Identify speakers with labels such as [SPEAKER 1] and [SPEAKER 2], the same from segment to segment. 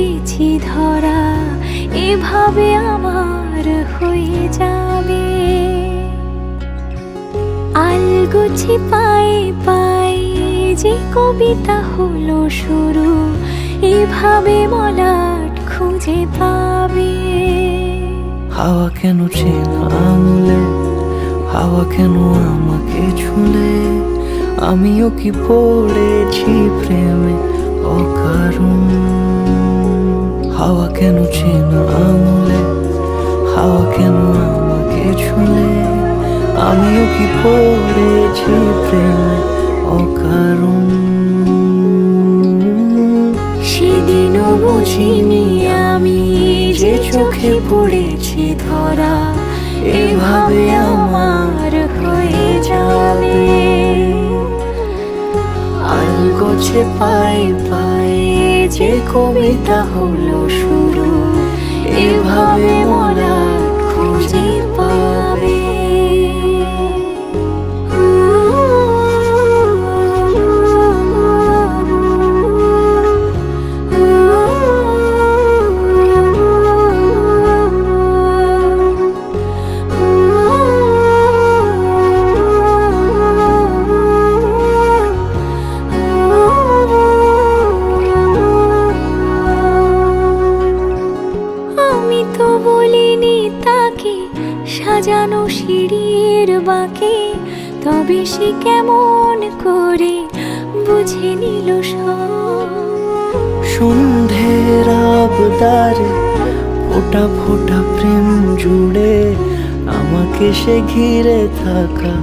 [SPEAKER 1] পড়েছি ধরা, এভাবে আমার হয়ে যাবে। আলগোছি পায়ে পায়ে যে কবিতা হলো শুরু, এভাবে মলাট খুঁজে পাবে।
[SPEAKER 2] হাওয়া কেন চেনা আঙুলে, হাওয়া কেন আমাকে ছুলে, আমিও কি পড়েছি প্রেমে অকারণ। হাওয়া কেন চেনা আঙুলে, হাওয়া কেন আমাকে ছুলে, আমিও কি পড়েছি প্রেমে অকারণ।
[SPEAKER 1] সেদিনও বুঝিনি আমি যে চোখে পড়েছি ধরা, এভাবে আমার হয়ে যাবে।
[SPEAKER 2] আলগোছে পায়ে পায়ে যে কবিতা হলো শুরু,
[SPEAKER 1] এভাবে মলাট খুঁজে পাবে। আমি তো বলিনি তাকে সাজানো সিঁড়ির বাঁকে, তবে সে কেমন করে বুঝে নিল সব।
[SPEAKER 2] সন্ধ্যের আবদারে ফোটা ফোটা প্রেম জুড়ে, আমাকে সে ঘিরে থাকা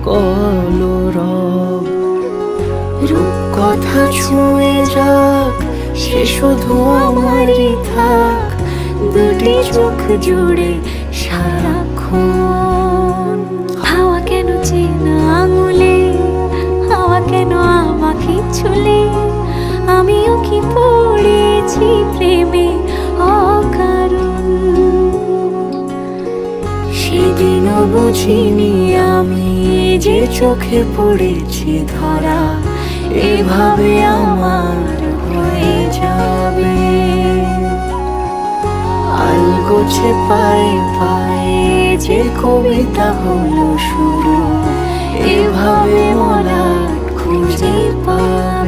[SPEAKER 2] কলরব।
[SPEAKER 1] রূপকথা ছুঁয়ে যাক, সে শুধু আমারই থাক, দুটি চোখ জুড়ে সারাক্ষণ। হাওয়া কেন চেনা আঙুলে, হাওয়া কেন আমাকে ছুলে, আমিও কি পড়েছি প্রেমে অকারণ। সেদিনও বুঝিনি আমি যে চোখে পড়েছি ধরা, এভাবে আমার হয়ে যাবে।
[SPEAKER 2] আলগোছে পায়ে পায়ে যে কবিতা হলো শুরু,
[SPEAKER 1] এভাবে মলাট খুঁজে পাবে।